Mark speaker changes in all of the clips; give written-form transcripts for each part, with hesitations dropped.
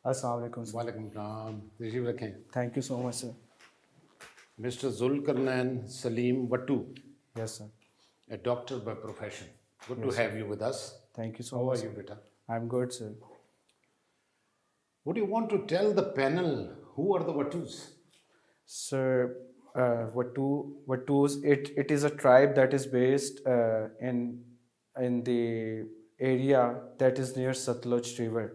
Speaker 1: Assalamu alaikum, sir.
Speaker 2: Walaikum salam. तशरीफ रखें.
Speaker 1: Thank you so much, sir.
Speaker 2: Mr. Zulqarnain Saleem Wattu,
Speaker 1: Yes, sir.
Speaker 2: a doctor by profession. Good to
Speaker 1: Yes,
Speaker 2: have you with us.
Speaker 1: Thank you so
Speaker 2: How
Speaker 1: much.
Speaker 2: are you,
Speaker 1: sir.
Speaker 2: beta?
Speaker 1: I'm good, sir.
Speaker 2: Would you want to tell the panel who are the Wattus?
Speaker 1: Sir, Wattus, it is a tribe that is based in the area that is near Satluj River.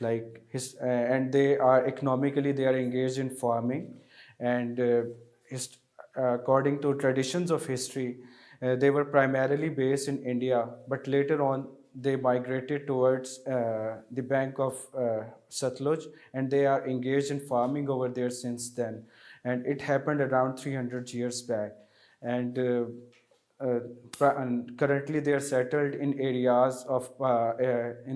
Speaker 1: And they are economically they are engaged in farming, and according to traditions of history, they were primarily based in India, but later on they migrated towards the bank of Satluj, and they are engaged in farming over there since then. And it happened around 300 years back. And and currently they are settled in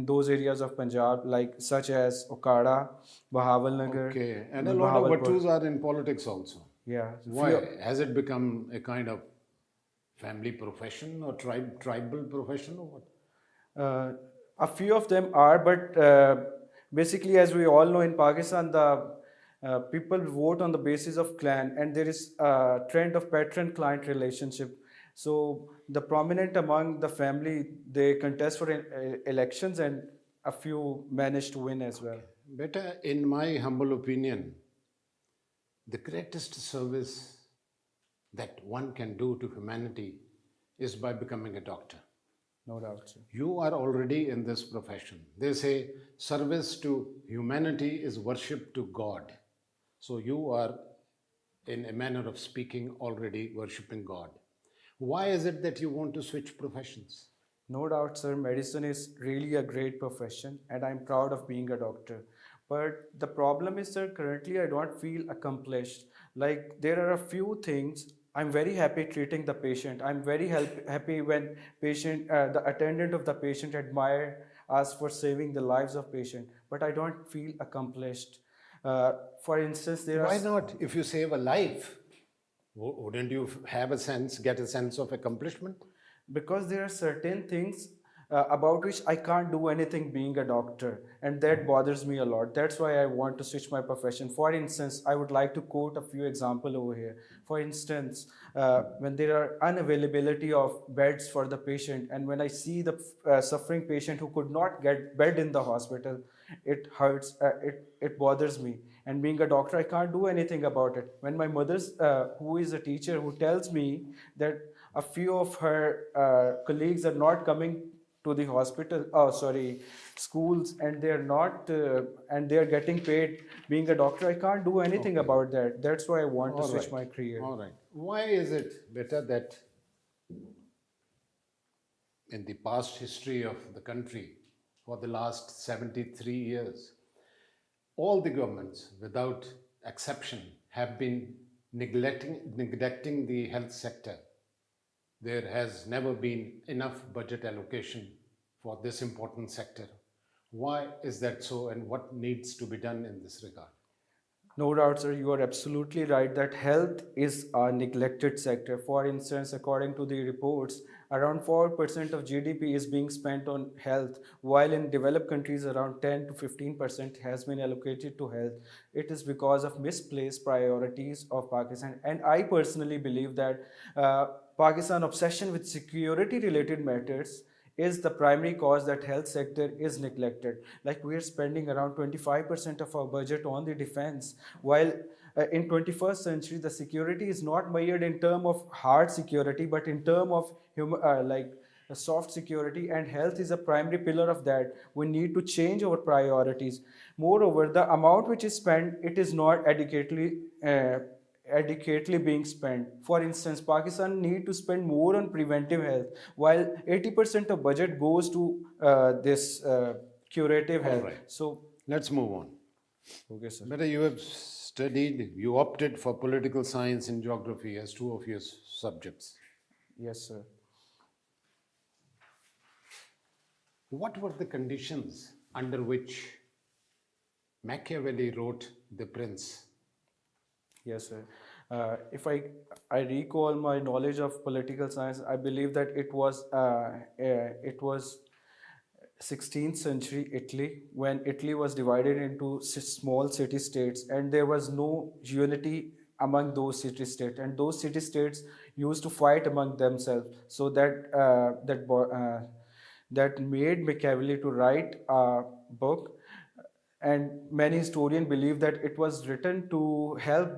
Speaker 1: those areas of Punjab, like such as Okada, Bahawalnagar,
Speaker 2: Okay, and a lot of
Speaker 1: Bahawalpur.
Speaker 2: Wattus are in politics also.
Speaker 1: Yeah,
Speaker 2: Why? Has it become a kind of family profession or tribal profession or what?
Speaker 1: Uh, a few of them are, but basically, as we all know, in Pakistan, the people vote on the basis of clan, and there is a trend of patron-client relationship. So the prominent among the family, they contest for elections, and a few manage to win as well.
Speaker 2: Beta, in my humble opinion, the greatest service that one can do to humanity is by becoming a doctor.
Speaker 1: No doubt, sir.
Speaker 2: You are already in this profession. They say service to humanity is worship to God. So you are, in a manner of speaking, already worshipping God. Why is it that you want to switch professions?
Speaker 1: No doubt, sir, medicine is really a great profession, and I'm proud of being a doctor. But the problem is, sir, currently I don't feel accomplished. Like, there are a few things. I'm very happy treating the patient. I'm very happy when the attendant of the patient admire us for saving the lives of patient. But I don't feel accomplished. For instance, there are
Speaker 2: Why not? If you save a life, wouldn't you get a sense of accomplishment?
Speaker 1: because there are certain things about which I can't do anything being a doctor, and that bothers me a lot. That's why I want to switch my profession. For instance, I would like to quote a few examples over here. For instance, when there are unavailability of beds for the patient, and when I see the suffering patient who could not get bed in the hospital, it hurts. It bothers me. And being a doctor, I can't do anything about it. When my mother's, who is a teacher, who tells me that a few of her colleagues are not coming to the hospital, schools, and they're getting paid being a doctor, I can't do anything about that. That's why I want to switch my career.
Speaker 2: All right. Why is it better that in the past history of the country, for the last 73 years, all the governments, without exception, have been neglecting the health sector? There has never been enough budget allocation for this important sector. Why is that so, and what needs to be done in this regard?
Speaker 1: No doubt, sir, you are absolutely right that health is a neglected sector. For instance, according to the reports, around 4% of GDP is being spent on health, while in developed countries, around 10 to 15% has been allocated to health. It is because of misplaced priorities of Pakistan. And I personally believe that Pakistan obsession with security related matters is the primary cause that health sector is neglected. Like, we are spending around 25% of our budget on the defense, while in 21st century the security is not measured in term of hard security, but in term of soft security, and health is a primary pillar of that. We need to change our priorities. Moreover, the amount which is spent, it is not adequately being spent. For instance, Pakistan need to spend more on preventive health, while 80% of budget goes to this curative health.
Speaker 2: right.
Speaker 1: So,
Speaker 2: Let's move on.
Speaker 1: okay, sir.
Speaker 2: Better, you opted for political science and geography as two of your subjects.
Speaker 1: Yes, sir.
Speaker 2: What were the conditions under which Machiavelli wrote The Prince?
Speaker 1: Yes, sir. If I recall my knowledge of political science, I believe that it was 16th century Italy, when Italy was divided into small city states, and there was no unity among those city states, and those city states used to fight among themselves. So that made Machiavelli to write a book, and many historians believe that it was written to help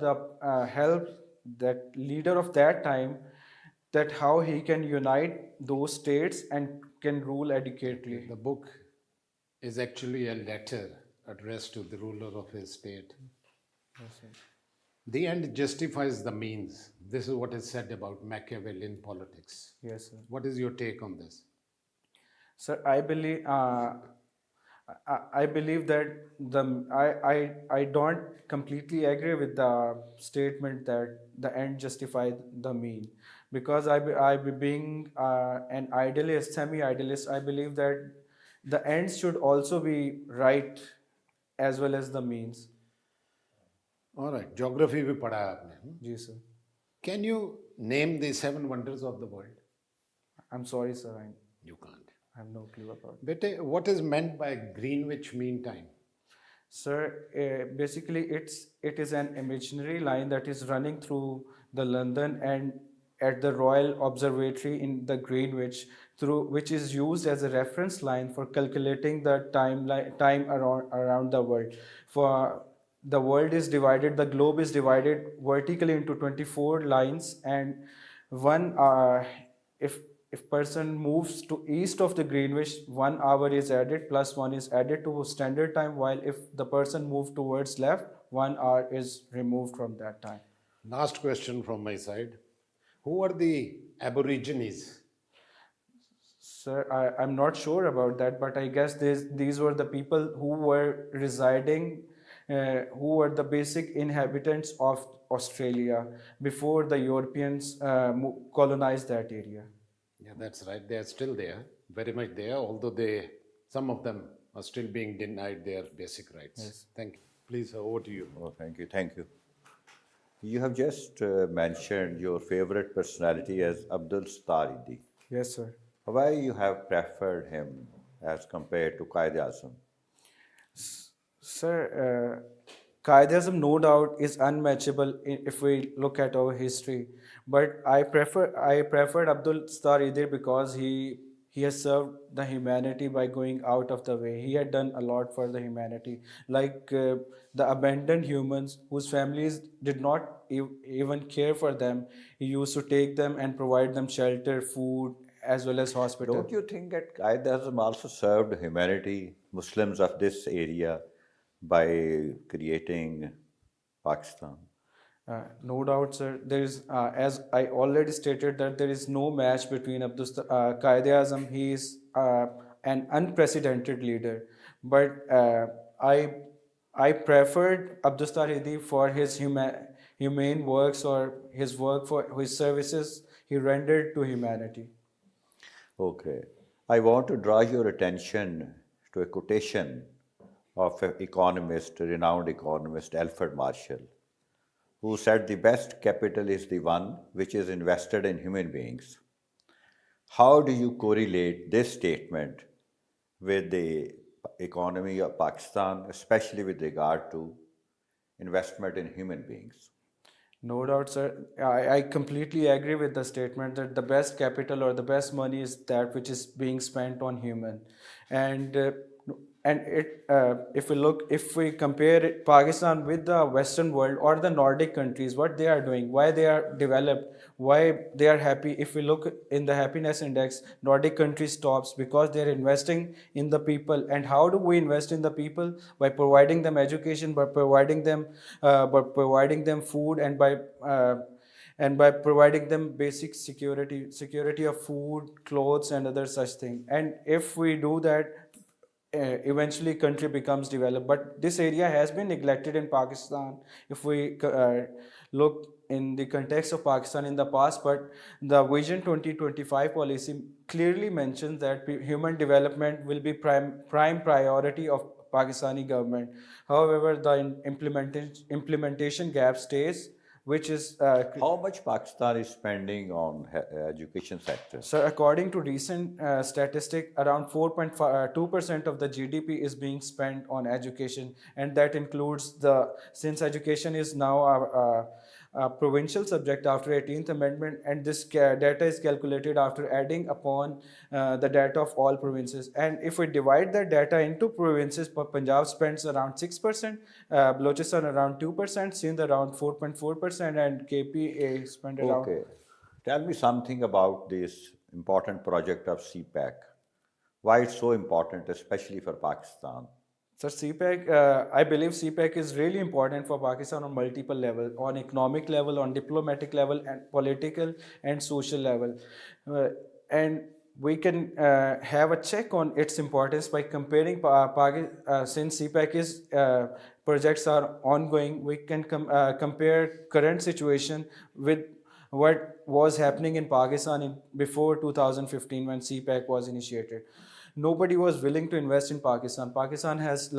Speaker 1: that leader of that time, that how he can unite those states and can rule
Speaker 2: Okay,
Speaker 1: adequately.
Speaker 2: the book is actually a letter addressed to the ruler of his state.
Speaker 1: Yes, sir.
Speaker 2: The end justifies the means. This is what is said about Machiavellian politics.
Speaker 1: Yes, sir.
Speaker 2: What is your take on this?
Speaker 1: Sir, I believe that the I don't completely agree with the statement that the end justifies the mean, because being an idealist, semi-idealist, I believe that the ends should also be right as well as the means.
Speaker 2: All right, geography भी पढ़ा है आपने.
Speaker 1: Ji, sir.
Speaker 2: Can you name the seven wonders of the world?
Speaker 1: I'm sorry, sir.
Speaker 2: You can't.
Speaker 1: I have no clue about it.
Speaker 2: Bete, what is meant by Greenwich Mean Time?
Speaker 1: Sir, basically it is an imaginary line that is running through the London and at the Royal Observatory in the Greenwich, through which is used as a reference line for calculating the time around the world. For the world is divided, the globe is divided vertically into 24 lines, and one if person moves to east of the Greenwich, 1 hour is added, plus one is added to standard time, while if the person moves towards left, 1 hour is removed from that time.
Speaker 2: Last question from my side. Who are the Aborigines?
Speaker 1: Sir, I'm not sure about that, but I guess these were the people who were residing, who were the basic inhabitants of Australia before the Europeans colonized that area.
Speaker 2: Yeah, that's right. They are still there, very much there, although some of them are still being denied their basic rights.
Speaker 1: Yes.
Speaker 2: Thank you. Please, over to you.
Speaker 3: Oh, thank you, thank you. You have just mentioned your favorite personality as Abdul Staridi.
Speaker 1: Yes, sir.
Speaker 3: Why you have preferred him as compared to Qaid-e-Azam?
Speaker 1: Sir, Qaid-e-Azam no doubt is unmatchable if we look at our history. But I preferred Abdul Staridi because he has served the humanity by going out of the way. He had done a lot for the humanity, like the abandoned humans whose families did not even care for them. He used to take them and provide them shelter, food, as well as hospital.
Speaker 3: Don't you think that Qaid-e-Azam also served humanity, Muslims of this area, by creating Pakistan?
Speaker 1: No doubt, sir. There is, as I already stated, that there is no match between Qaid-e-Azam. He is an unprecedented leader. But I preferred Abdul Staridi for his humane works, or his work for his services he rendered to humanity.
Speaker 3: Okay. I want to draw your attention to a quotation of an economist, a renowned economist, Alfred Marshall, who said the best capital is the one which is invested in human beings. How do you correlate this statement with the economy of Pakistan, especially with regard to investment in human beings?
Speaker 1: No doubt, sir. I completely agree with the statement that the best capital or the best money is that which is being spent on human, and if we compare Pakistan with the Western world or the Nordic countries, what they are doing, why they are developed, why they are happy. If we look in the happiness index, Nordic countries tops because they are investing in the people. And how do we invest in the people? By providing them education, by providing them food, and by providing them basic security of food, clothes, and other such thing. And if we do that, eventually country becomes developed. But this area has been neglected in Pakistan if we look in the context of Pakistan in the past. But the Vision 2025 policy clearly mentions that human development will be prime priority of Pakistani government. However, the implementation gap stays which is
Speaker 3: How much Pakistan is spending on education sector?
Speaker 1: so according to recent statistic, around 4.2% of the GDP is being spent on education, and that includes since education is now a provincial subject after 18th Amendment, and this data is calculated after adding upon the data of all provinces. And if we divide that data into provinces, Punjab spends around 6%, Balochistan around 2%, Sindh around 4.4%, and KPA spend around.
Speaker 3: Okay. Tell me something about this important project of CPEC. Why it's so important, especially for Pakistan?
Speaker 1: So CPEC, I believe CPEC is really important for Pakistan on multiple levels, on economic level, on diplomatic level, and political and social level. And we can have a check on its importance by comparing since CPEC is projects are ongoing. We can compare current situation with what was happening in Pakistan before 2015 when CPEC was initiated. Nobody was willing to invest in Pakistan. Pakistan has